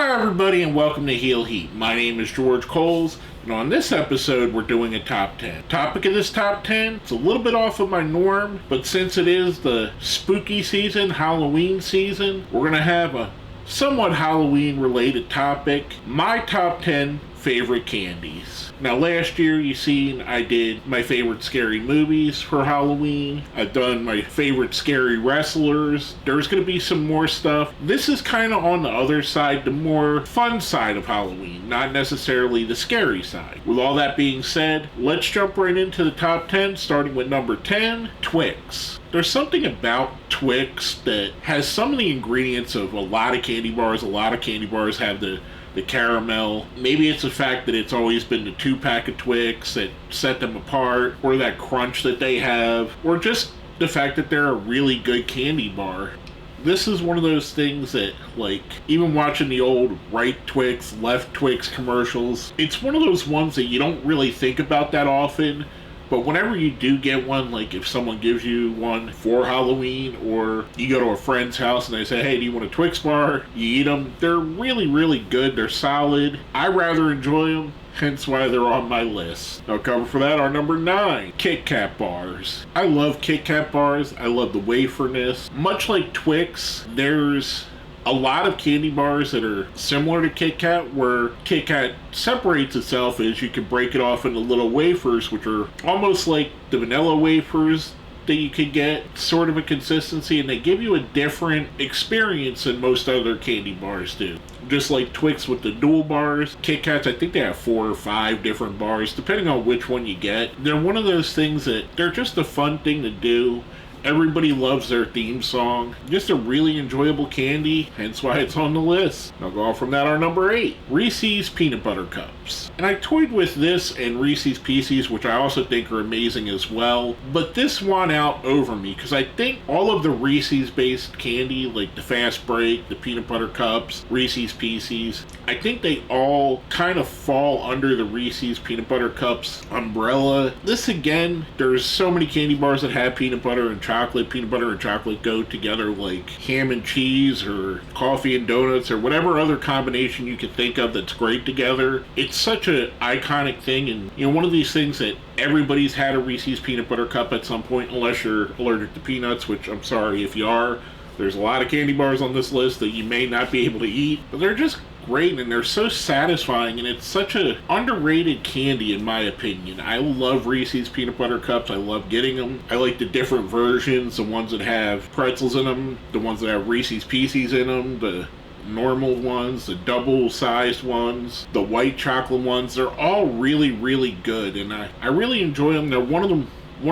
Hi everybody and welcome to Heel Heat. My name is George Coles, and on this episode we're doing a top 10. Topic of this top 10, it's a little bit off of my norm, but since it is the spooky season, Halloween season, we're going to have a somewhat Halloween related topic. My top 10 favorite candies. Now last year you seen I did my favorite scary movies for Halloween. I've done my favorite scary wrestlers. There's going to be some more stuff. This is kind of on the other side, the more fun side of Halloween, not necessarily the scary side. With all that being said, let's jump right into the top 10, starting with number 10, Twix. There's something about Twix that has some of the ingredients of a lot of candy bars. A lot of candy bars have the caramel. Maybe it's the fact that it's always been the 2-pack of Twix that set them apart, or that crunch that they have, or just the fact that they're a really good candy bar. This is one of those things that, like, even watching the old right Twix, left Twix commercials, it's one of those ones that you don't really think about that often. But whenever you do get one, like if someone gives you one for Halloween, or you go to a friend's house and they say, hey, do you want a Twix bar? You eat them. They're really, really good. They're solid. I rather enjoy them, hence why they're on my list. Now cover for that are number 9, Kit Kat bars. I love Kit Kat bars. I love the waferness. Much like Twix, there's a lot of candy bars that are similar to Kit Kat, where Kit Kat separates itself is you can break it off into little wafers, which are almost like the vanilla wafers that you could get, sort of a consistency, and they give you a different experience than most other candy bars do. Just like Twix with the dual bars, Kit Kats, I think they have 4 or 5 different bars, depending on which one you get. They're one of those things that they're just a fun thing to do. Everybody loves their theme song. Just a really enjoyable candy, hence why it's on the list. Now go on from that, our number 8, Reese's Peanut Butter Cups. And I toyed with this and Reese's Pieces, which I also think are amazing as well. But this won out over me, because I think all of the Reese's based candy, like the Fast Break, the Peanut Butter Cups, Reese's Pieces, I think they all kind of fall under the Reese's Peanut Butter Cups umbrella. This again, there's so many candy bars that have peanut butter and chocolate. Peanut butter and chocolate go together like ham and cheese, or coffee and donuts, or whatever other combination you can think of that's great together. It's such an iconic thing, and you know, one of these things that everybody's had a Reese's Peanut Butter Cup at some point, unless you're allergic to peanuts, which I'm sorry if you are. There's a lot of candy bars on this list that you may not be able to eat, but they're just great and they're so satisfying, and it's such an underrated candy in my opinion. I love Reese's Peanut Butter Cups. I love getting them. I like the different versions, the ones that have pretzels in them, the ones that have Reese's Pieces in them, the normal ones, the double-sized ones, the white chocolate ones. They're all really, really good, and I really enjoy them. They're one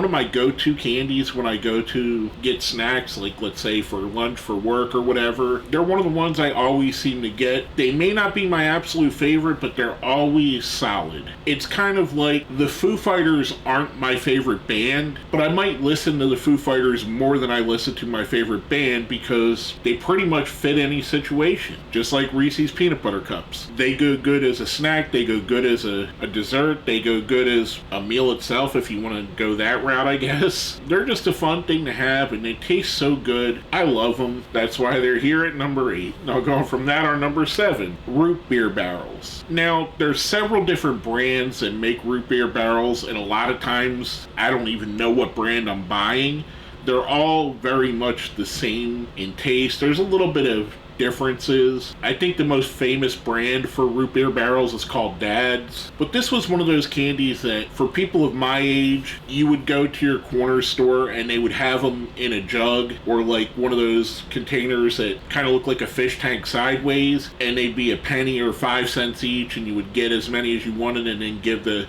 of my go-to candies when I go to get snacks, like let's say for lunch, for work, or whatever. They're one of the ones I always seem to get. They may not be my absolute favorite, but they're always solid. It's kind of like the Foo Fighters aren't my favorite band, but I might listen to the Foo Fighters more than I listen to my favorite band, because they pretty much fit any situation. Just like Reese's Peanut Butter Cups. They go good as a snack, they go good as a dessert, they go good as a meal itself if you want to go that route, I guess. They're just a fun thing to have, and they taste so good. I love them. That's why they're here at number 8. Now going from that, our number 7, root beer barrels. Now there's several different brands that make root beer barrels, and a lot of times I don't even know what brand I'm buying. They're all very much the same in taste. There's a little bit of differences. I think the most famous brand for root beer barrels is called Dad's, but this was one of those candies that for people of my age, you would go to your corner store and they would have them in a jug, or like one of those containers that kind of look like a fish tank sideways, and they'd be a penny or 5 cents each, and you would get as many as you wanted and then give the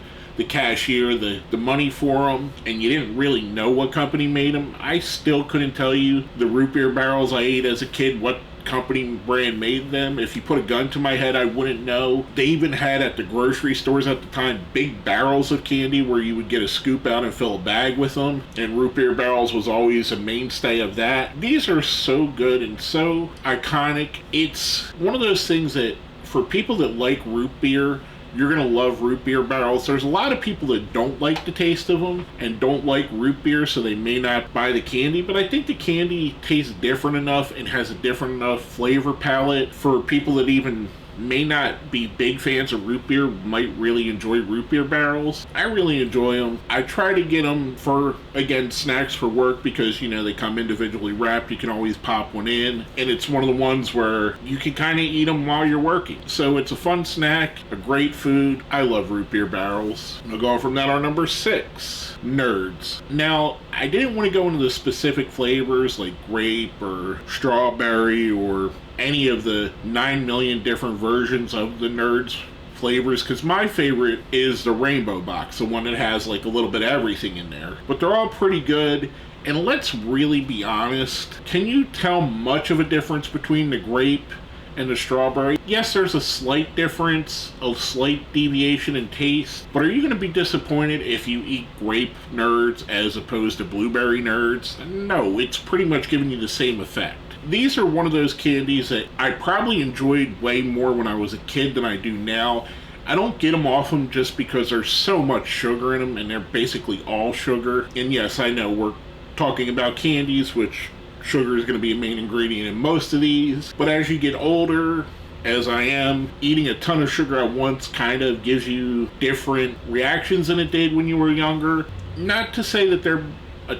cashier the money for them, and you didn't really know what company made them. I still couldn't tell you the root beer barrels I ate as a kid what company brand made them. If you put a gun to my head, I wouldn't know. They even had at the grocery stores at the time big barrels of candy where you would get a scoop out and fill a bag with them, and root beer barrels was always a mainstay of that. These are so good and so iconic. It's one of those things that for people that like root beer, you're going to love root beer barrels. There's a lot of people that don't like the taste of them and don't like root beer, so they may not buy the candy, but I think the candy tastes different enough and has a different enough flavor palette for people that even may not be big fans of root beer might really enjoy root beer barrels. I really enjoy them. I try to get them for, again, snacks for work because, they come individually wrapped. You can always pop one in. And it's one of the ones where you can kind of eat them while you're working. So it's a fun snack, a great food. I love root beer barrels. I'll go from that on number 6. Nerds. Now, I didn't want to go into the specific flavors like grape or strawberry or any of the 9 million different versions of the Nerds flavors, because my favorite is the rainbow box, the one that has like a little bit of everything in there. But they're all pretty good. And let's really be honest, can you tell much of a difference between the grape and the strawberry? Yes, there's a slight difference, a slight deviation in taste, but are you going to be disappointed if you eat grape Nerds as opposed to blueberry Nerds? No, it's pretty much giving you the same effect. These are one of those candies that I probably enjoyed way more when I was a kid than I do now. I don't get them often just because there's so much sugar in them, and they're basically all sugar. And yes, I know we're talking about candies, which sugar is going to be a main ingredient in most of these. But as you get older, as I am, eating a ton of sugar at once kind of gives you different reactions than it did when you were younger. Not to say that they're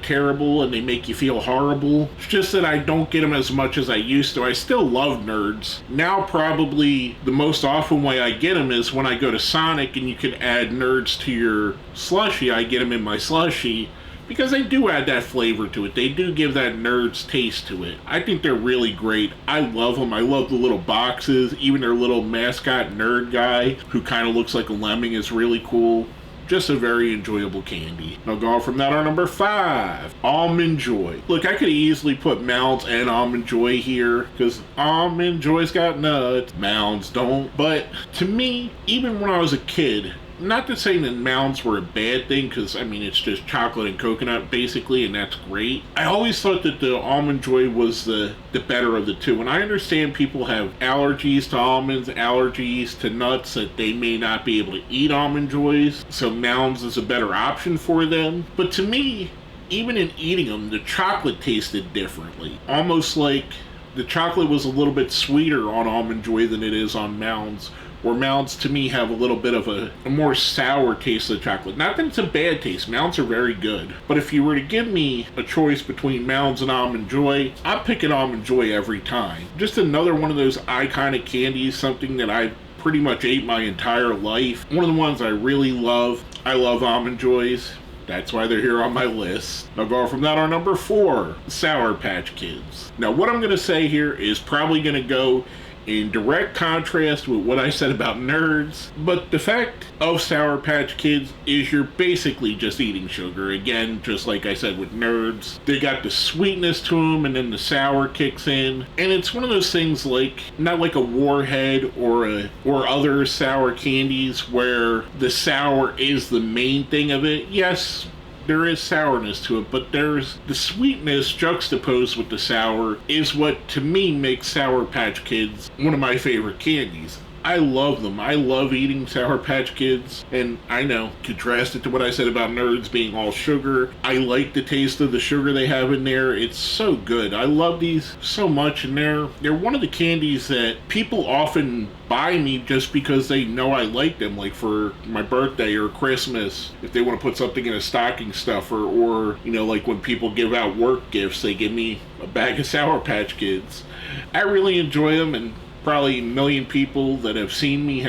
terrible and they make you feel horrible. It's just that I don't get them as much as I used to. I still love Nerds. Now probably the most often way I get them is when I go to Sonic and you can add Nerds to your slushie. I get them in my slushie because they do add that flavor to it. They do give that Nerds taste to it. I think they're really great. I love them. I love the little boxes. Even their little mascot nerd guy who kind of looks like a lemming is really cool. Just a very enjoyable candy. I'll go from that on number 5. Almond Joy. Look, I could easily put Mounds and Almond Joy here because Almond Joy's got nuts. Mounds don't. But to me, even when I was a kid, not to say that Mounds were a bad thing, because, it's just chocolate and coconut, basically, and that's great. I always thought that the Almond Joy was the better of the two. And I understand people have allergies to almonds, allergies to nuts, that they may not be able to eat Almond Joys, so Mounds is a better option for them. But to me, even in eating them, the chocolate tasted differently. Almost like the chocolate was a little bit sweeter on Almond Joy than it is on Mounds, where Mounds to me have a little bit of a more sour taste of chocolate. Not that it's a bad taste, Mounds are very good. But if you were to give me a choice between Mounds and Almond Joy, I'm picking Almond Joy every time. Just another one of those iconic candies, something that I pretty much ate my entire life. One of the ones I really love. I love Almond Joys. That's why they're here on my list. I'll go from that on number 4, Sour Patch Kids. Now what I'm going to say here is probably going to go in direct contrast with what I said about Nerds, but the fact of Sour Patch Kids is you're basically just eating sugar. Again, just like I said with Nerds, they got the sweetness to them and then the sour kicks in, and it's one of those things like, not like a Warhead or other sour candies where the sour is the main thing of it. Yes, there is sourness to it, but there's the sweetness juxtaposed with the sour is what to me makes Sour Patch Kids one of my favorite candies. I love them. I love eating Sour Patch Kids, and I know, contrast it to what I said about Nerds being all sugar. I like the taste of the sugar they have in there. It's so good. I love these so much, and they're one of the candies that people often buy me just because they know I like them, like for my birthday or Christmas, if they want to put something in a stocking stuffer, or like when people give out work gifts, they give me a bag of Sour Patch Kids. I really enjoy them, and probably a million people that have seen me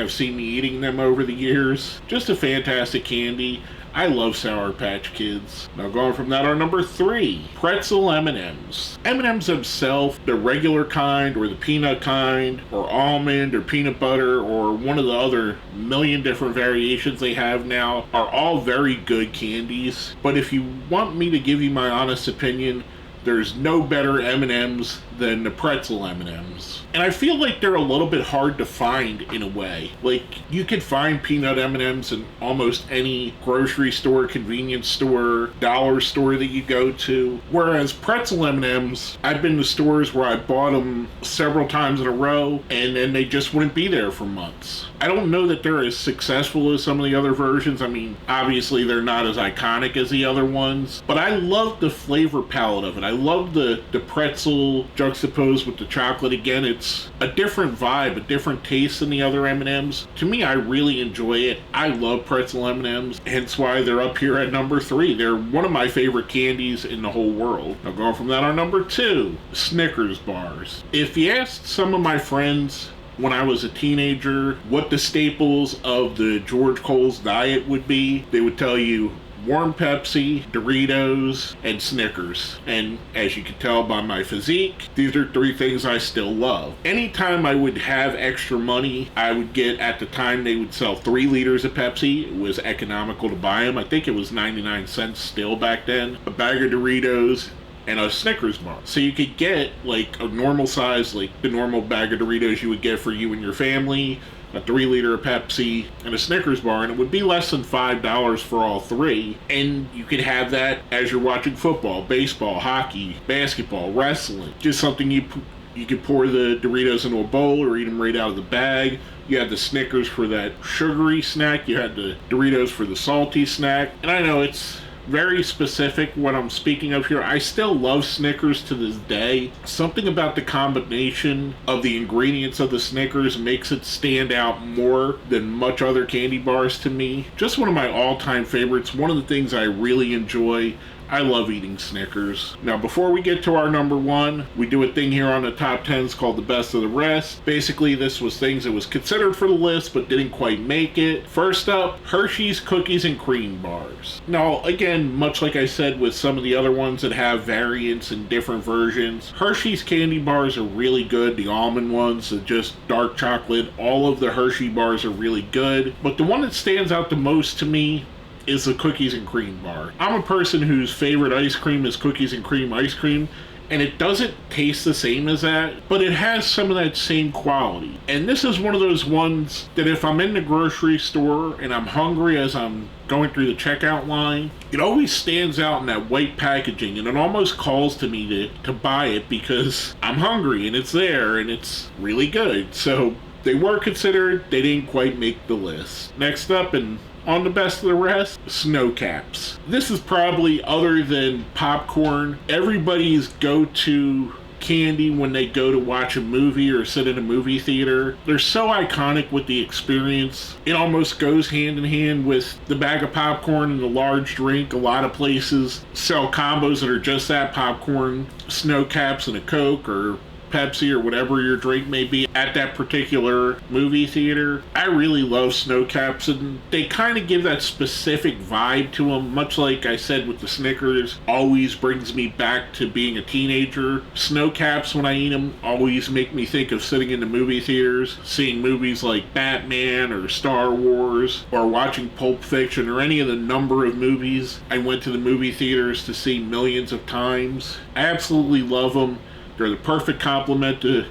eating them over the years. Just a fantastic candy. I love Sour Patch Kids. Now going from that on number 3, pretzel M&Ms. M&Ms themselves, the regular kind or the peanut kind or almond or peanut butter or one of the other million different variations they have now, are all very good candies. But if you want me to give you my honest opinion, there's no better M&Ms than the pretzel M&Ms. And I feel like they're a little bit hard to find in a way. Like, you can find peanut M&Ms in almost any grocery store, convenience store, dollar store that you go to. Whereas pretzel M&Ms, I've been to stores where I bought them several times in a row, and then they just wouldn't be there for months. I don't know that they're as successful as some of the other versions. Obviously they're not as iconic as the other ones, but I love the flavor palette of it. I love the pretzel juxtaposed with the chocolate. Again, it's a different vibe, a different taste than the other M&Ms. To me, I really enjoy it. I love pretzel M&Ms, hence why they're up here at number 3. They're one of my favorite candies in the whole world. Now going from that, on number 2, Snickers bars. If you asked some of my friends when I was a teenager what the staples of the George Cole's diet would be, they would tell you warm Pepsi, Doritos, and Snickers. And as you can tell by my physique, these are 3 things I still love. Anytime I would have extra money, I would get, at the time they would sell 3 liters of Pepsi. It was economical to buy them. I think it was 99 cents still back then. A bag of Doritos, and a Snickers bar. So you could get like a normal size, like the normal bag of Doritos you would get for you and your family, a 3-liter of Pepsi, and a Snickers bar, and it would be less than $5 for all 3. And you could have that as you're watching football, baseball, hockey, basketball, wrestling. Just something you could pour the Doritos into a bowl or eat them right out of the bag. You had the Snickers for that sugary snack. You had the Doritos for the salty snack. And I know it's very specific what I'm speaking of here. I still love Snickers to this day. Something about the combination of the ingredients of the Snickers makes it stand out more than much other candy bars to me. Just one of my all-time favorites. One of the things I really enjoy. I love eating Snickers. Now, before we get to our number 1, we do a thing here on the top 10s called the best of the rest. Basically, this was things that was considered for the list but didn't quite make it. First up, Hershey's cookies and cream bars. Now, again, much like I said with some of the other ones that have variants and different versions, Hershey's candy bars are really good. The almond ones, the just dark chocolate, all of the Hershey bars are really good. But the one that stands out the most to me is the cookies and cream bar. I'm a person whose favorite ice cream is cookies and cream ice cream, and it doesn't taste the same as that, but it has some of that same quality. And this is one of those ones that if I'm in the grocery store and I'm hungry as I'm going through the checkout line, it always stands out in that white packaging, and it almost calls to me to buy it because I'm hungry and it's there and it's really good. So they were considered, they didn't quite make the list. Next up, and on the best of the rest, snow caps. This is probably, other than popcorn, everybody's go-to candy when they go to watch a movie or sit in a movie theater. They're so iconic with the experience. It almost goes hand in hand with the bag of popcorn and the large drink. A lot of places sell combos that are just that: popcorn, snow caps, and a Coke or Pepsi or whatever your drink may be at that particular movie theater. I really love snow caps, and they kind of give that specific vibe to them, much like I said with the Snickers. Always brings me back to being a teenager. Snow caps, when I eat them, always make me think of sitting in the movie theaters, seeing movies like Batman or Star Wars, or watching Pulp Fiction, or any of the number of movies I went to the movie theaters to see millions of times. I absolutely love them. They're the perfect complement to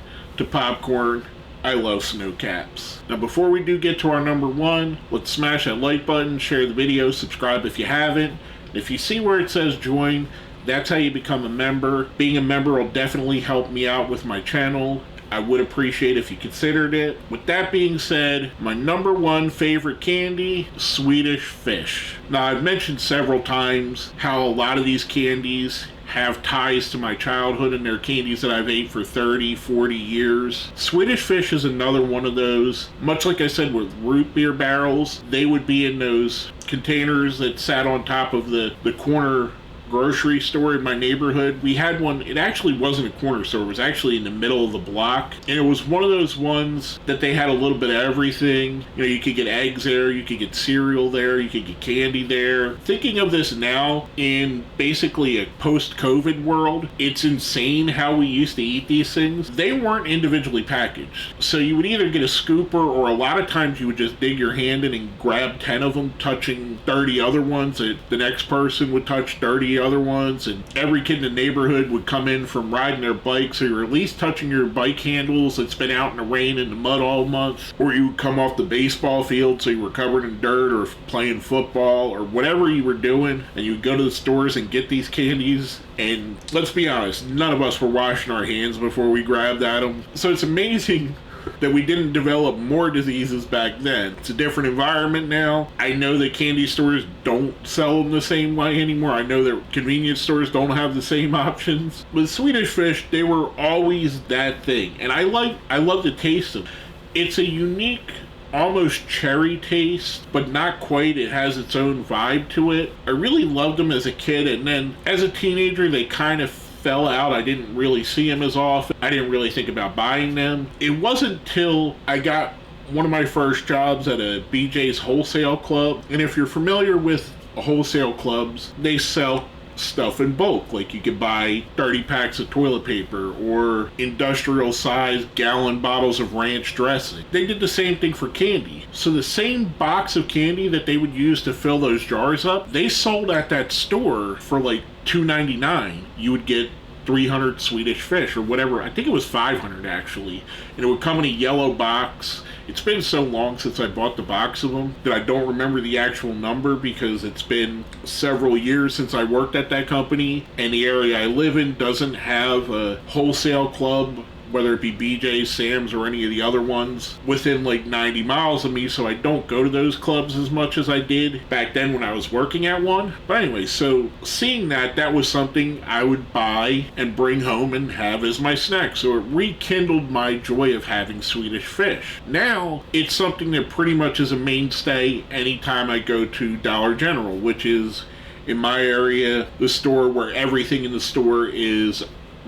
popcorn. I love snow caps. Now, before we do get to our number 1, let's smash that like button, share the video, subscribe if you haven't. If you see where it says join, that's how you become a member. Being a member will definitely help me out with my channel. I would appreciate if you considered it. With that being said, my number 1 favorite candy, Swedish Fish. Now, I've mentioned several times how a lot of these candies have ties to my childhood, and they're candies that I've ate for 30, 40 years. Swedish Fish is another one of those. Much like I said with root beer barrels, they would be in those containers that sat on top of the corner grocery store in my neighborhood. We had one. It actually wasn't a corner store. It was actually in the middle of the block. And it was one of those ones that they had a little bit of everything. You know, you could get eggs there, you could get cereal there, you could get candy there. Thinking of this now in basically a post-COVID world, it's insane how we used to eat these things. They weren't individually packaged. So you would either get a scooper, or a lot of times you would just dig your hand in and grab 10 of them, touching 30 other ones that the next person would touch 30 other ones, and every kid in the neighborhood would come in from riding their bike, so you're at least touching your bike handles that's been out in the rain and the mud all month, or you would come off the baseball field so you were covered in dirt, or playing football, or whatever you were doing, and you would go to the stores and get these candies. And let's be honest, none of us were washing our hands before we grabbed at them. So it's amazing that we didn't develop more diseases back then. It's a different environment now. I know that candy stores don't sell them the same way anymore. I know that convenience stores don't have the same options. But Swedish Fish, they were always that thing. And I love the taste of it. It's a unique, almost cherry taste, but not quite. It has its own vibe to it. I really loved them as a kid, and then as a teenager, they kind of fell out. I didn't really see them as often. I didn't really think about buying them. It wasn't till I got one of my first jobs at a BJ's wholesale club, and if you're familiar with wholesale clubs, they sell stuff in bulk. Like you could buy 30 packs of toilet paper or industrial sized gallon bottles of ranch dressing. They did the same thing for candy. So the same box of candy that they would use to fill those jars up, they sold at that store for like $2.99. You would get 300 Swedish Fish or whatever. I think it was 500 actually. And it would come in a yellow box. It's been so long since I bought the box of them that I don't remember the actual number because it's been several years since I worked at that company, and the area I live in doesn't have a wholesale club, whether it be BJ's, Sam's, or any of the other ones, within like 90 miles of me, so I don't go to those clubs as much as I did back then when I was working at one. But anyway, so seeing that was something I would buy and bring home and have as my snack. So it rekindled my joy of having Swedish Fish. Now, it's something that pretty much is a mainstay anytime I go to Dollar General, which is, in my area, the store where everything in the store is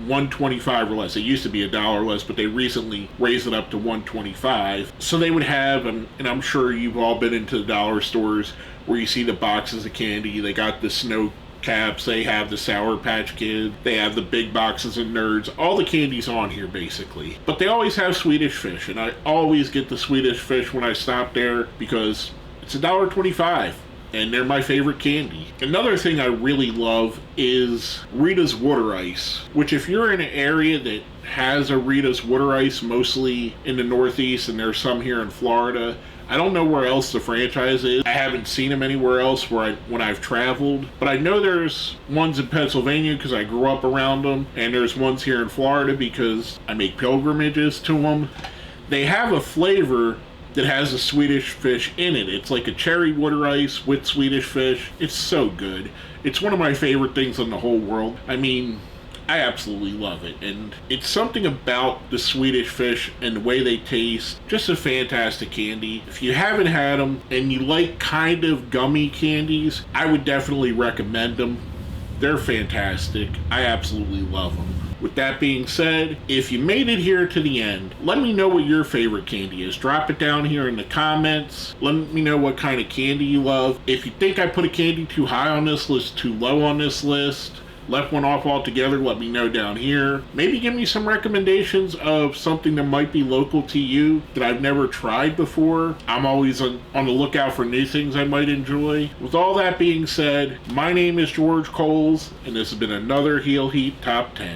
$1.25 or less. It used to be $1 less, but they recently raised it up to $1.25. So they would have, and I'm sure you've all been into the dollar stores where you see the boxes of candy. They got the snow caps, they have the Sour Patch Kid, they have the big boxes of Nerds, all the candies on here basically. But they always have Swedish Fish, and I always get the Swedish Fish when I stop there because it's $1.25. And they're my favorite candy. Another thing I really love is Rita's Water Ice, which if you're in an area that has a Rita's Water Ice, mostly in the Northeast, and there's some here in Florida, I don't know where else the franchise is. I haven't seen them anywhere else when I've traveled, but I know there's ones in Pennsylvania because I grew up around them, and there's ones here in Florida because I make pilgrimages to them. They have a flavor that has a Swedish Fish in it. It's like a cherry water ice with Swedish Fish. It's so good. It's one of my favorite things in the whole world. I mean, I absolutely love it. And it's something about the Swedish Fish and the way they taste. Just a fantastic candy. If you haven't had them and you like kind of gummy candies, I would definitely recommend them. They're fantastic. I absolutely love them. With that being said, if you made it here to the end, let me know what your favorite candy is. Drop it down here in the comments. Let me know what kind of candy you love. If you think I put a candy too high on this list, too low on this list, left one off altogether, let me know down here. Maybe give me some recommendations of something that might be local to you that I've never tried before. I'm always on the lookout for new things I might enjoy. With all that being said, my name is George Coles, and this has been another Heel Heat Top 10.